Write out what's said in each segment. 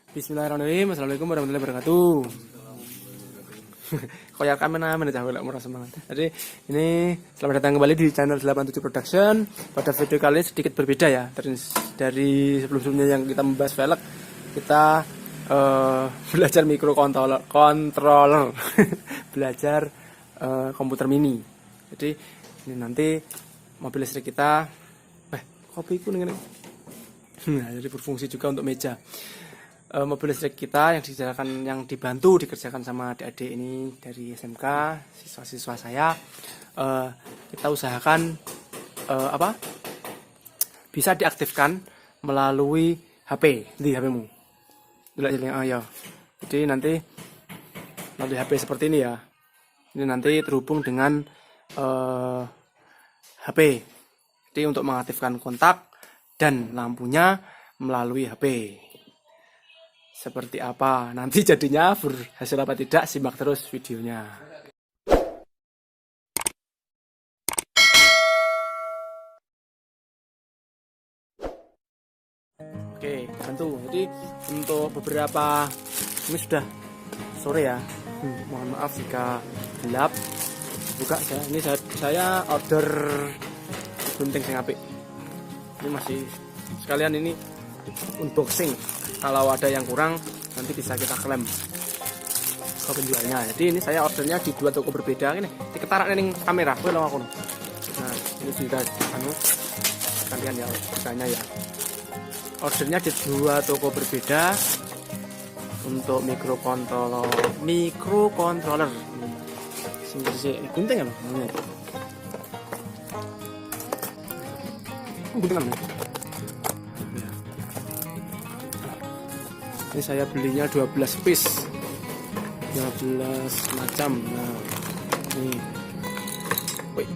Bismillahirrahmanirrahim. Assalamualaikum warahmatullahi wabarakatuh. Koyak kami namanya cah lek murah semangat. Jadi ini selamat datang kembali di channel 87 Production. Pada video kali ini sedikit berbeda ya dari sebelum-sebelumnya yang kita membahas velg. Kita belajar controller belajar komputer mini. Jadi ini nanti mobil listrik kita kopiku nih. Nah, jadi berfungsi juga untuk meja. Mobil listrik kita yang dikerjakan sama adik-adik ini dari SMK, siswa-siswa saya. Kita usahakan bisa diaktifkan melalui HP di HP-mu. Ya. Jadi nanti melalui HP seperti ini ya. Ini nanti terhubung dengan HP. Jadi untuk mengaktifkan kontak dan lampunya melalui HP. Seperti apa nanti jadinya, berhasil apa tidak, simak terus videonya. Oke, bantu. Jadi untuk beberapa, ini sudah sore ya, mohon maaf jika gelap. Buka ya, ini saya order gunting sing apik. Ini masih sekalian ini unboxing. Kalau ada yang kurang nanti bisa kita klaim ke penjualnya. Jadi ini saya ordernya di 2 toko berbeda ini. Diketarak ning kamera kowe lho aku. Nah, ini sudah kalian ya harganya ya. Ordernya di 2 toko berbeda untuk microcontroller. Sing bersih gunting apa? Gunting apa? Ini saya belinya 12 piece, 12 macam. Nah, ini, wait,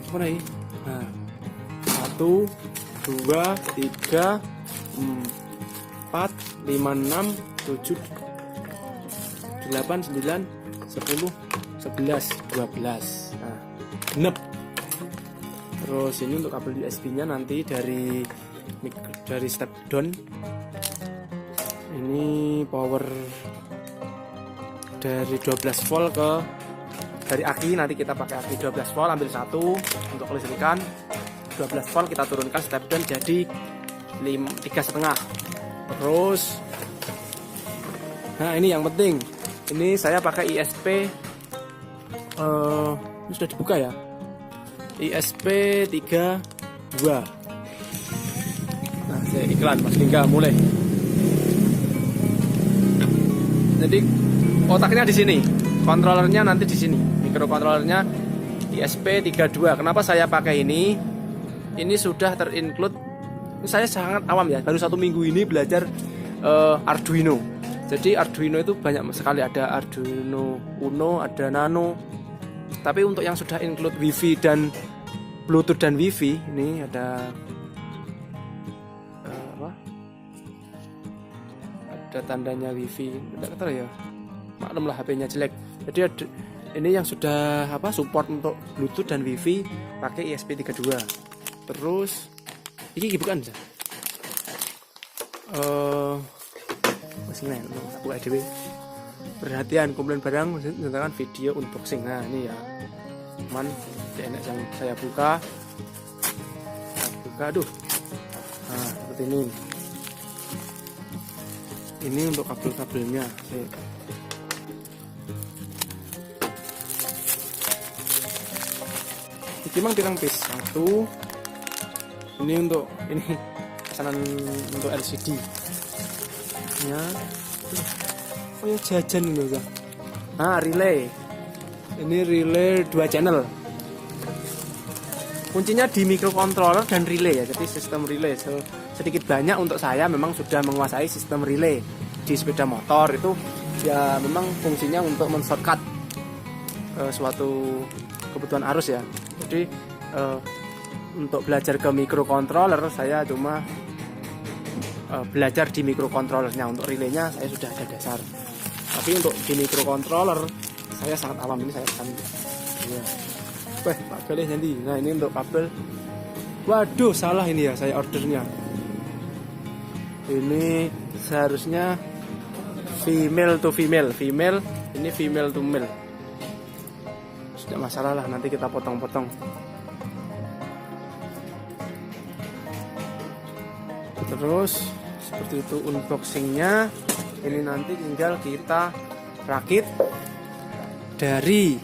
mana ini? Nah, 1, 2, 3, 4, 5, 6, 7, 8, 9, 10, 11, 12. Nah, genep. Terus ini untuk kabel USB-nya nanti dari step down. Ini power dari 12 volt dari aki, nanti kita pakai aki 12 volt, ambil 1 untuk kelistrikan. 12 volt kita turunkan step down jadi 3,5. Terus nah ini yang penting, ini saya pakai ISP ini sudah dibuka ya, ISP 32. Nah, saya iklan Mas Lingga mulai. Jadi otaknya di sini, kontrolernya nanti di sini, mikrokontrolernya ISP32. Kenapa saya pakai ini? Ini sudah terinclude. Saya sangat awam ya, baru 1 minggu ini belajar Arduino. Jadi Arduino itu banyak sekali, ada Arduino Uno, ada Nano. Tapi untuk yang sudah include WiFi dan Bluetooth dan WiFi, ini ada ada tandanya WiFi, tidak tahu ya, maklum lah HP-nya jelek. Jadi ini yang sudah support untuk Bluetooth dan WiFi pakai ISP32. Terus ini bukan sih? Masih buka DW. Perhatian, komplain barang tentang video unboxing. Nah ini ya, teman, enak yang saya buka. Aduh. Nah seperti ini. Ini untuk kabel-kabelnya. Ini memang pirang piece. 1. Ini untuk pesanan untuk LCD. Ya. Oh ya jajan ini loh. Nah, relay. Ini relay 2 channel. Kuncinya di microcontroller dan relay ya. Jadi sistem relay sedikit banyak untuk saya memang sudah menguasai sistem relay di sepeda motor itu ya, memang fungsinya untuk men-shortcut suatu kebutuhan arus ya. Jadi untuk belajar ke microcontroller saya cuma belajar di microcontrollernya. Untuk relaynya saya sudah ada dasar. Tapi untuk di microcontroller saya sangat awam, ini saya akan ya. Kabelnya nanti. Nah ini untuk kabel. Waduh salah ini ya saya ordernya. Ini seharusnya female to female, ini female to male. Tidak masalah lah, nanti kita potong-potong. Terus seperti itu unboxingnya. Ini nanti tinggal kita rakit dari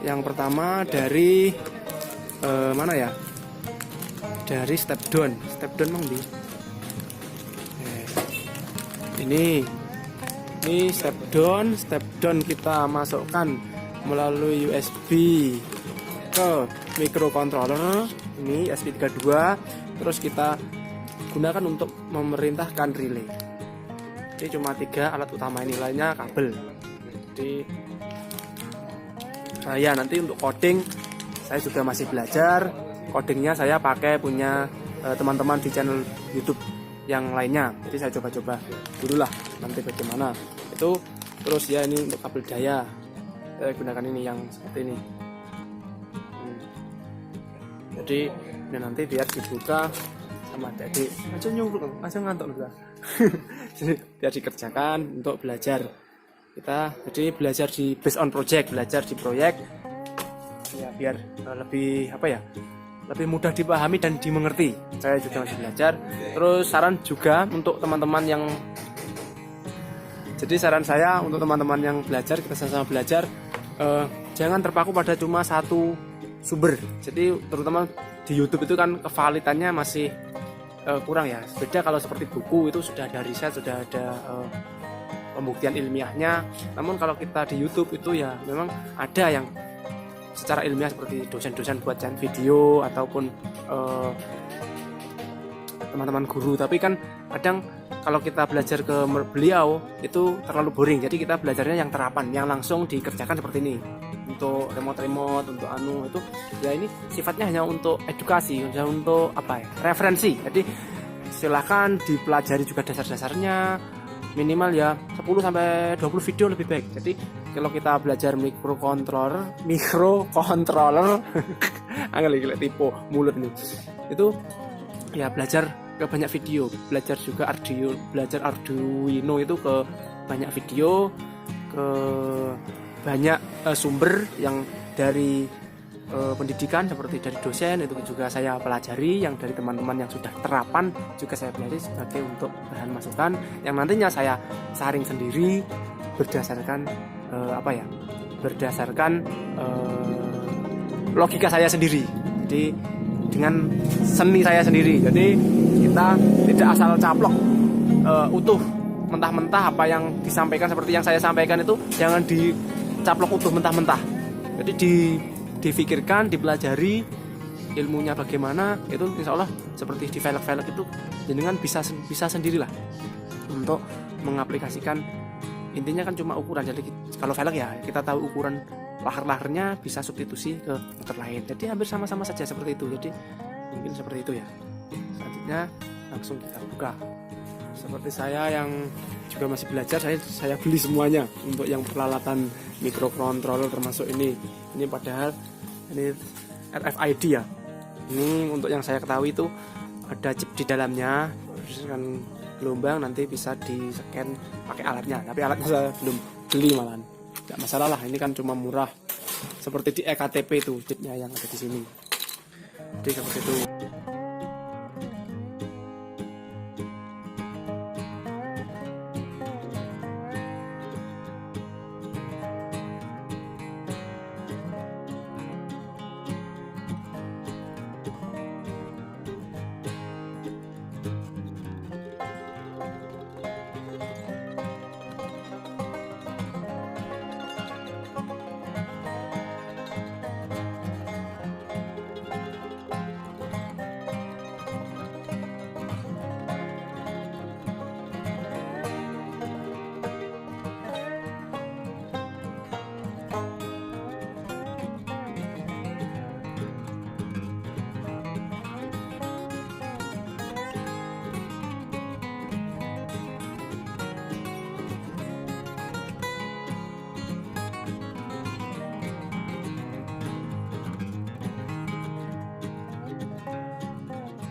yang pertama dari mana ya? Dari step down mang di. Ini step down kita masukkan melalui USB ke microcontroller. Ini USB 32. Terus kita gunakan untuk memerintahkan relay. Ini cuma 3 alat utama, ini lainnya kabel. Jadi saya nanti untuk coding saya juga masih belajar. Codingnya saya pakai punya teman-teman di channel YouTube yang lainnya. Jadi saya coba-coba dulu lah nanti bagaimana itu. Terus ya ini untuk kabel daya saya gunakan ini yang seperti ini. Jadi ini nanti biar dibuka sama adik aja nyuruh aja ngantuk juga. Jadi biar dikerjakan untuk belajar kita. Jadi belajar di based on project, belajar di proyek ya, biar lebih apa ya, lebih mudah dipahami dan dimengerti. Saya juga masih belajar. Terus saran juga untuk teman-teman yang, jadi saran saya untuk teman-teman yang belajar, kita sama-sama belajar, jangan terpaku pada cuma satu sumber. Jadi terutama di YouTube itu kan kevalitannya masih kurang ya. Beda kalau seperti buku itu sudah ada riset, sudah ada pembuktian ilmiahnya. Namun kalau kita di YouTube itu ya memang ada yang secara ilmiah seperti dosen-dosen buat channel video ataupun teman-teman guru. Tapi kan kadang kalau kita belajar ke beliau itu terlalu boring. Jadi kita belajarnya yang terapan, yang langsung dikerjakan seperti ini. Untuk remote untuk itu ya, ini sifatnya hanya untuk edukasi, hanya untuk apa ya, referensi. Jadi silahkan dipelajari juga dasar-dasarnya, minimal ya 10-20 video lebih baik. Jadi kalau kita belajar microcontroller angel gila tipe mulut nih, itu ya belajar ke banyak video, belajar juga Arduino itu ke banyak video, ke banyak sumber yang dari pendidikan seperti dari dosen itu juga saya pelajari, yang dari teman-teman yang sudah terapan juga saya pelajari sebagai untuk bahan masukan yang nantinya saya saring sendiri berdasarkan berdasarkan logika saya sendiri. Jadi dengan seni saya sendiri. Jadi kita tidak asal caplok utuh mentah-mentah apa yang disampaikan, seperti yang saya sampaikan itu jangan dicaplok utuh mentah-mentah. Jadi difikirkan, dipelajari ilmunya bagaimana, itu insya Allah seperti di velg itu jenengan bisa sendirilah untuk mengaplikasikan. Intinya kan cuma ukuran. Jadi kalau velg ya kita tahu ukuran lahar-laharnya, bisa substitusi ke motor lain. Jadi hampir sama-sama saja seperti itu. Jadi mungkin seperti itu ya. Selanjutnya langsung kita buka. Seperti saya yang juga masih belajar, saya beli semuanya untuk yang peralatan microcontroller termasuk ini. Ini padahal ini RFID ya. Ini untuk yang saya ketahui itu ada chip di dalamnya. Kan gelombang nanti bisa di-scan pakai alatnya. Tapi alatnya saya belum beli malahan. Tidak masalah lah, ini kan cuma murah. Seperti di eKTP itu chipnya yang ada di sini. Jadi seperti itu.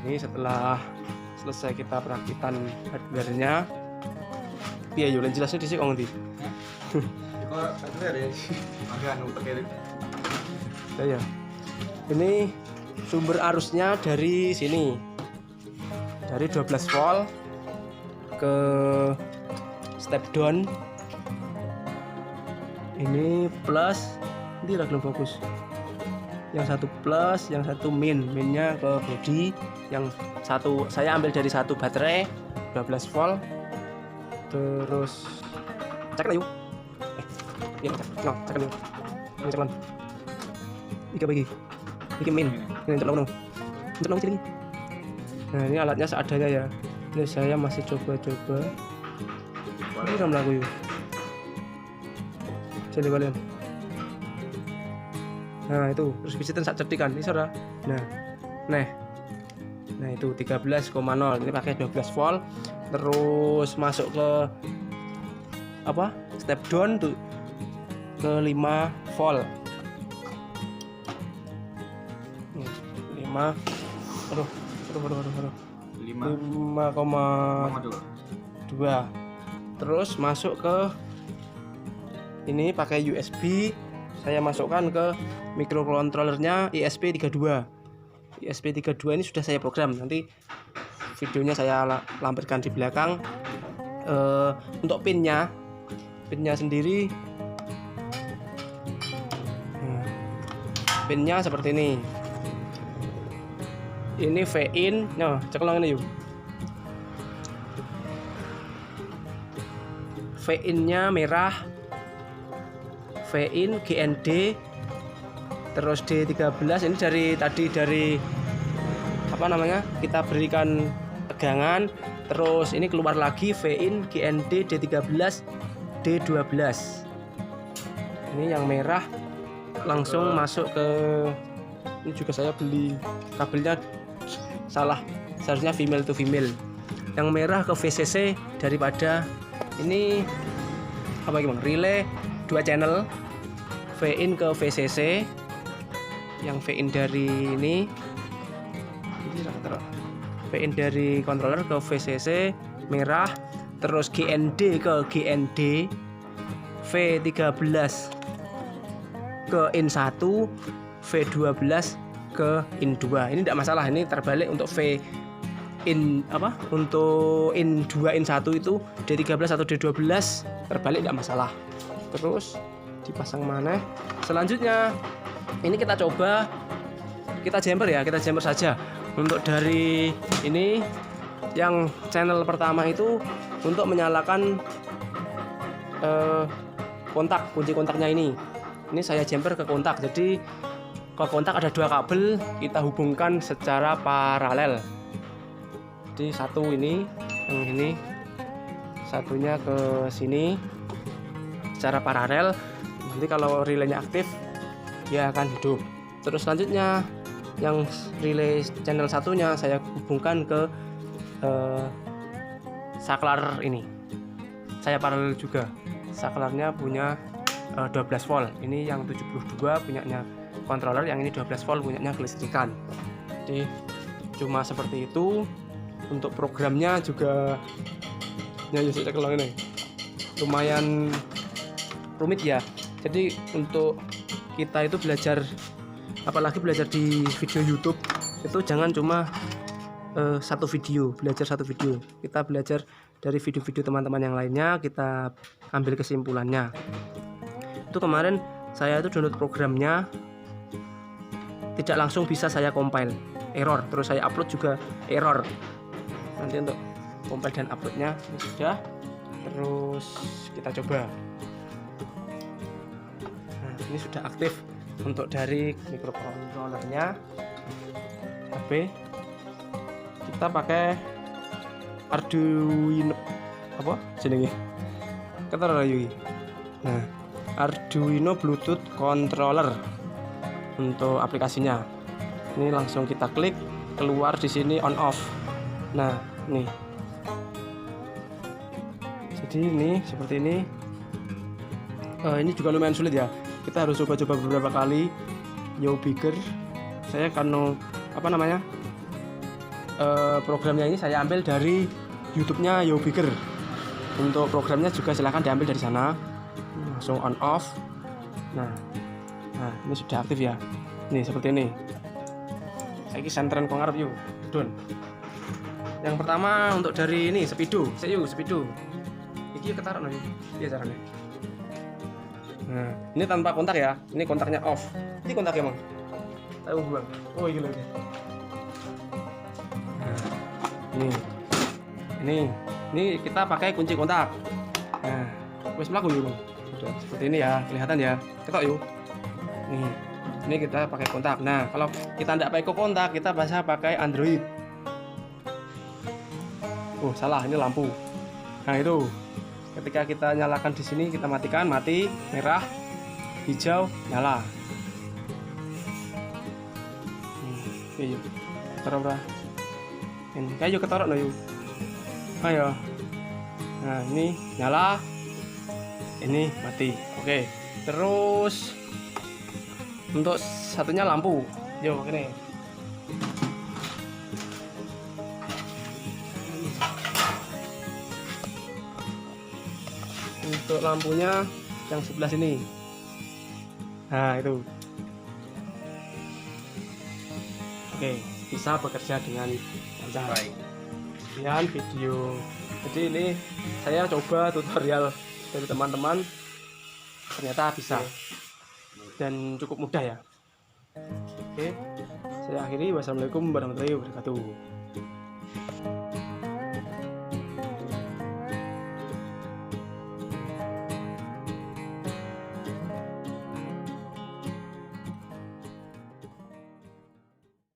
Ini setelah selesai kita perakitan hardware-nya. Piye yo jelasnya dhisik kok ngendi? Kok hardware ya? Agak pakai. Ya. Ini sumber arusnya dari sini. Dari 12 volt ke step down. Ini plus, ini lagi fokus. Yang satu plus, yang satu minnya ke body, yang satu saya ambil dari satu baterai 12 volt. Terus cek lah yuk. Iya cek, no, cek dulu. Ini cek lan. Iki bagi, iki min, ini cek long, cek long sini. Nah ini alatnya seadanya ya. Ini saya masih coba-coba. Ini ram lagu yuk. Jadi balian. Nah itu terus visitan sak cetikan ini saudara. Nah itu 13,0 ini pakai 12 volt. Terus masuk ke apa step down tuh ke 5 volt 5,2 terus masuk ke ini pakai USB. Saya masukkan ke microcontrollernya ESP32 ini sudah saya program, nanti videonya saya lampirkan di belakang. Untuk pinnya sendiri pinnya seperti ini V-in. Nah cek ulang ini yuk. V-in-nya merah, V-in GND, terus D13 ini dari apa namanya, kita berikan tegangan, terus ini keluar lagi V-in GND D13 D12. Ini yang merah langsung masuk ke ini, juga saya beli kabelnya salah, seharusnya female to female. Yang merah ke VCC daripada ini apa gimana, relay 2 channel V-in ke VCC. Yang V-in dari ini V-in dari controller ke VCC merah, terus GND ke GND, V13 ke in1, V12 ke in2. Ini tidak masalah, ini terbalik untuk V in apa, untuk in2 in1 itu D13 atau D12 terbalik tidak masalah. Terus dipasang mana? Selanjutnya ini kita coba, kita jumper saja. Untuk dari ini yang channel pertama itu untuk menyalakan kontak, kunci kontaknya ini saya jumper ke kontak. Jadi ke kontak ada 2 kabel, kita hubungkan secara paralel. Jadi satu ini, yang ini satunya ke sini secara paralel. Nanti kalau relaynya aktif dia akan hidup. Terus selanjutnya yang relay channel satunya saya hubungkan ke saklar ini. Saya paralel juga. Saklarnya punya 12 volt. Ini yang 72 punyanya controller, yang ini 12 volt punyanya kelistrikan. Jadi cuma seperti itu. Untuk programnya juga ya saya ulang ini lumayan rumit ya. Jadi untuk kita itu belajar, apalagi belajar di video YouTube itu jangan cuma satu video, belajar satu video. Kita belajar dari video-video teman-teman yang lainnya, kita ambil kesimpulannya. Itu kemarin saya itu download programnya, tidak langsung bisa saya compile, error. Terus saya upload juga error. Nanti untuk compile dan uploadnya ini sudah. Terus kita coba. Nah, ini sudah aktif untuk dari microcontrollernya HP. Kita pakai Arduino apa jenenge? Kata rayu. Nah, Arduino Bluetooth controller untuk aplikasinya. Ini langsung kita klik, keluar di sini on off. Nah, nih. Jadi ini seperti ini. Ini juga lumayan sulit ya. Kita harus coba-coba beberapa kali. Yo bigger. Saya karena apa namanya? programnya ini saya ambil dari YouTube-nya YoBigger. Untuk programnya juga silahkan diambil dari sana. Langsung on off. Nah ini sudah aktif ya. Nih seperti ini. Saya ini sentren pengarap yuk. Don. Yang pertama untuk dari ini speedo. Speedo. Ini ketaruh nih. Iya caranya. Nah ini tanpa kontak ya. Ini kontaknya off. Ini kontaknya emang. Tahu buang. Oh ini lagi. Ini kita pakai kunci kontak. Nah, wes melaku yuk. Sudah seperti ini ya, kelihatan ya. Ketok yuk. Ini kita pakai kontak. Nah, kalau kita tidak pakai kontak, kita bisa pakai Android. Oh, salah, ini lampu. Nah, itu. Ketika kita nyalakan di sini, kita matikan, mati, merah, hijau, nyala. Oke, yuk. Taruh berapa? Ini kayu ketorok no yuk. Ayo. Nah ini nyala, ini mati. Oke. Terus untuk satunya lampu. Yo ini. Untuk lampunya yang sebelah sini. Nah itu. Oke, bisa bekerja dengan lancar. Sekian video. Jadi ini saya coba tutorial dari teman-teman, ternyata bisa dan cukup mudah ya. Oke, saya akhiri. Wassalamualaikum warahmatullahi wabarakatuh.